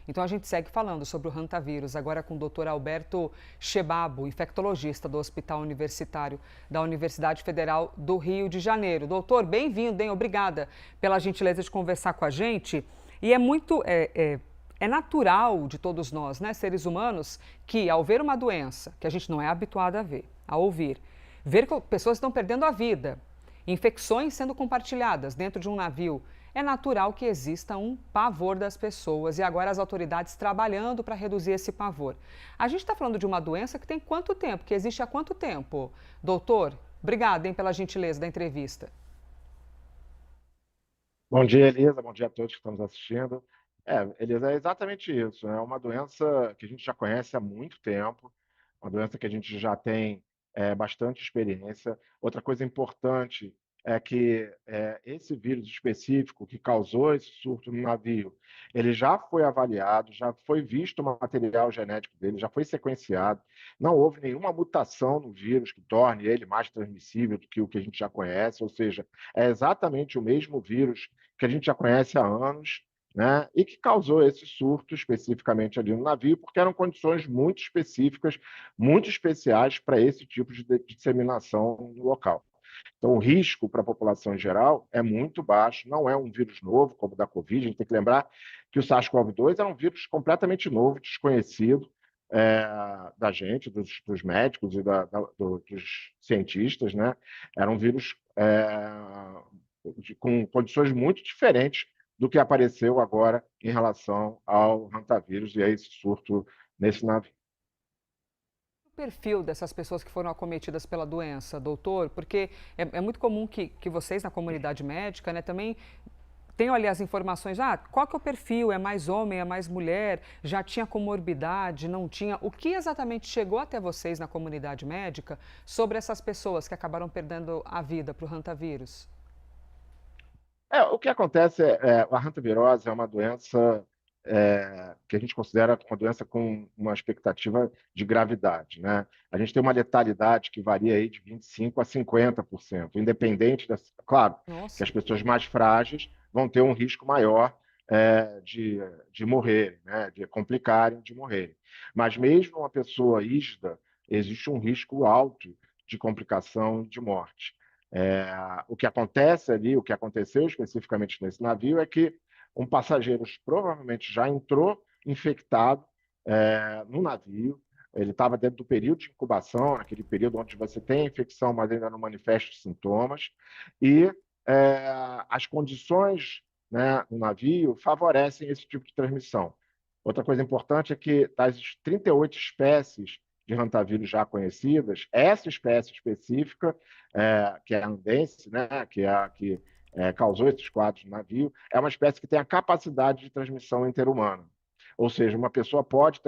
Então a gente segue falando sobre o hantavírus, agora com o Dr. Alberto Chebabo, infectologista do Hospital Universitário da Universidade Federal do Rio de Janeiro. Doutor, bem-vindo, hein? Obrigada pela gentileza de conversar com a gente. E é natural de todos nós, né, seres humanos, que ao ver uma doença que a gente não é habituado a ver, a ouvir, ver que pessoas estão perdendo a vida, infecções sendo compartilhadas dentro de um navio, é natural que exista um pavor das pessoas e agora as autoridades trabalhando para reduzir esse pavor. A gente está falando de uma doença que tem quanto tempo, que existe há quanto tempo? Doutor, obrigada, hein, pela gentileza da entrevista. Bom dia, Elisa. Bom dia a todos que estão nos assistindo. Elisa, é exatamente isso. É uma doença que a gente já conhece há muito tempo, uma doença que a gente já tem bastante experiência. Outra coisa importante é que esse vírus específico que causou esse surto no navio, ele já foi avaliado, já foi visto o material genético dele, já foi sequenciado. Não houve nenhuma mutação no vírus que torne ele mais transmissível do que o que a gente já conhece, ou seja, é exatamente o mesmo vírus que a gente já conhece há anos, né, e que causou esse surto especificamente ali no navio, porque eram condições muito específicas, muito especiais para esse tipo de disseminação no local. Então, o risco para a população em geral é muito baixo, não é um vírus novo, como o da Covid. A gente tem que lembrar que o SARS-CoV-2 é um vírus completamente novo, desconhecido da gente, dos médicos e dos cientistas, né? Era um vírus com condições muito diferentes do que apareceu agora em relação ao hantavírus e a esse surto nesse navio. O perfil dessas pessoas que foram acometidas pela doença, doutor? Porque é muito comum que vocês, na comunidade médica, né, também tenham ali as informações. Ah, qual que é o perfil? É mais homem, é mais mulher? Já tinha comorbidade, não tinha? O que exatamente chegou até vocês na comunidade médica sobre essas pessoas que acabaram perdendo a vida para o hantavírus? O que acontece a hantavirose é uma doença que a gente considera uma doença com uma expectativa de gravidade, né? A gente tem uma letalidade que varia aí de 25% a 50%, independente das... Claro que as Nossa. pessoas mais frágeis vão ter um risco maior de morrerem, né? De complicarem, de morrerem. Mas mesmo uma pessoa ígida, existe um risco alto de complicação e de morte. O que acontece ali, o que aconteceu especificamente nesse navio é que um passageiro provavelmente já entrou infectado no navio, ele estava dentro do período de incubação, naquele período onde você tem a infecção, mas ainda não manifesta os sintomas, e as condições, né, no navio favorecem esse tipo de transmissão. Outra coisa importante é que das 38 espécies de hantavírus já conhecidas, essa espécie específica que é a andense, né, que é a que causou esses quadros no navio, é uma espécie que tem a capacidade de transmissão interhumana. Ou seja, uma pessoa pode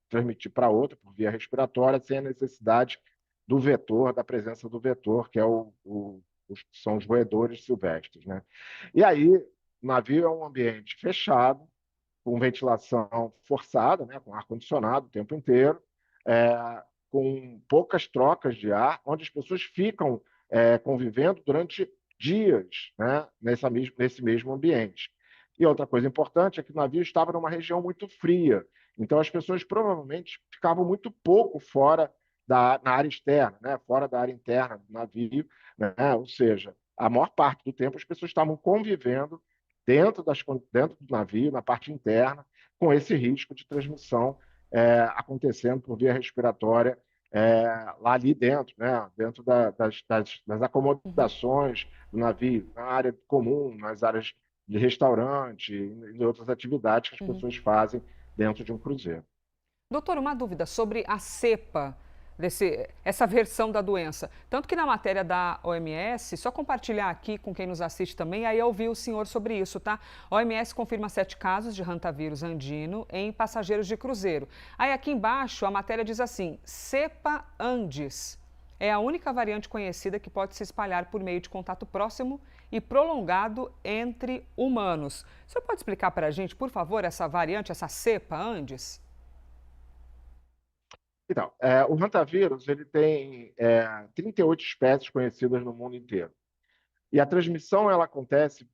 transmitir para outra por via respiratória sem a necessidade do vetor, da presença do vetor, que é são os roedores silvestres, né? E aí, o navio é um ambiente fechado, com ventilação forçada, né, com ar-condicionado o tempo inteiro, com poucas trocas de ar, onde as pessoas ficam convivendo durante dias, né, nesse mesmo ambiente. E outra coisa importante é que o navio estava numa região muito fria, então as pessoas provavelmente ficavam muito pouco fora na área externa, né, fora da área interna do navio, né, ou seja, a maior parte do tempo as pessoas estavam convivendo dentro do navio, na parte interna, com esse risco de transmissão acontecendo por via respiratória lá ali dentro, né? Dentro das Uhum. acomodações do navio, na área comum, nas áreas de restaurante e outras atividades que as Uhum. pessoas fazem dentro de um cruzeiro. Doutor, uma dúvida sobre a cepa, essa versão da doença. Tanto que na matéria da OMS, só compartilhar aqui com quem nos assiste também, aí eu ouvi o senhor sobre isso, tá? A OMS confirma 7 casos de hantavírus andino em passageiros de cruzeiro. Aí aqui embaixo a matéria diz assim: cepa Andes. É a única variante conhecida que pode se espalhar por meio de contato próximo e prolongado entre humanos. O senhor pode explicar para a gente, por favor, essa variante, essa cepa Andes? Então, o hantavírus ele tem 38 espécies conhecidas no mundo inteiro. E a transmissão ela acontece,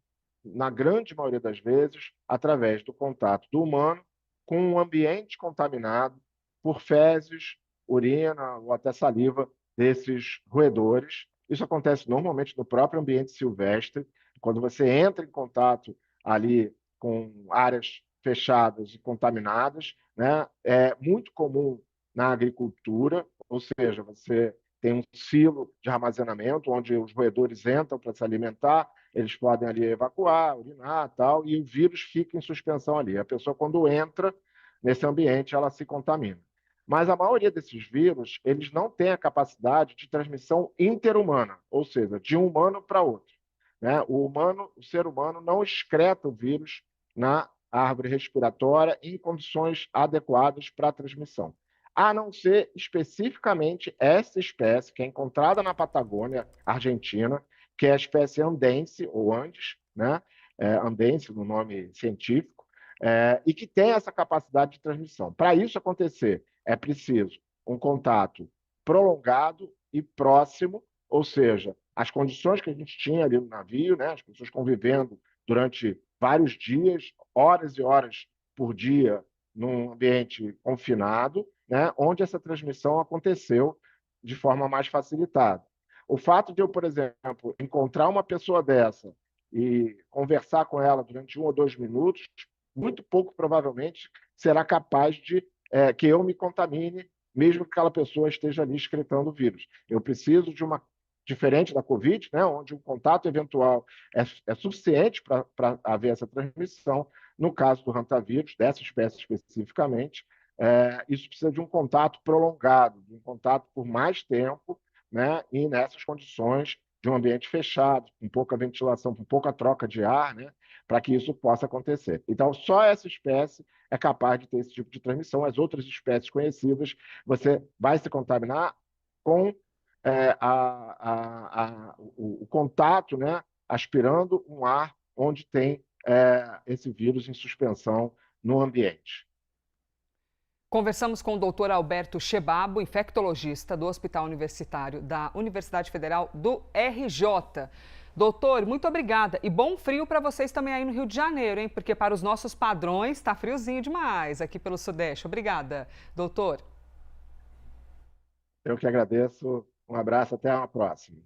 na grande maioria das vezes, através do contato do humano com um ambiente contaminado por fezes, urina ou até saliva desses roedores. Isso acontece normalmente no próprio ambiente silvestre. Quando você entra em contato ali com áreas fechadas e contaminadas, né, é muito comum na agricultura, ou seja, você tem um silo de armazenamento onde os roedores entram para se alimentar, eles podem ali evacuar, urinar, tal, e o vírus fica em suspensão ali. A pessoa, quando entra nesse ambiente, ela se contamina. Mas a maioria desses vírus, eles não têm a capacidade de transmissão interhumana, ou seja, de um humano para outro, né? O ser humano não excreta o vírus na árvore respiratória em condições adequadas para a transmissão, a não ser especificamente essa espécie que é encontrada na Patagônia Argentina, que é a espécie andense, ou Andes, né? Andense, no nome científico, e que tem essa capacidade de transmissão. Para isso acontecer, é preciso um contato prolongado e próximo, ou seja, as condições que a gente tinha ali no navio, né? As pessoas convivendo durante vários dias, horas e horas por dia, num ambiente confinado, né? Onde essa transmissão aconteceu de forma mais facilitada. O fato de eu, por exemplo, encontrar uma pessoa dessa e conversar com ela durante 1 ou 2 minutos, muito pouco provavelmente será capaz de que eu me contamine, mesmo que aquela pessoa esteja ali excretando o vírus. Eu preciso de uma, diferente da Covid, né, onde um contato eventual é suficiente para haver essa transmissão. No caso do hantavírus, dessa espécie especificamente, isso precisa de um contato prolongado, de um contato por mais tempo, né, e nessas condições de um ambiente fechado, com pouca ventilação, com pouca troca de ar, né, para que isso possa acontecer. Então, só essa espécie é capaz de ter esse tipo de transmissão. As outras espécies conhecidas, você vai se contaminar com o contato, né, aspirando um ar onde tem esse vírus em suspensão no ambiente. Conversamos com o doutor Alberto Chebabo, infectologista do Hospital Universitário da Universidade Federal do RJ. Doutor, muito obrigada. E bom frio para vocês também aí no Rio de Janeiro, hein? Porque para os nossos padrões está friozinho demais aqui pelo Sudeste. Obrigada, doutor. Eu que agradeço. Um abraço, até a próxima.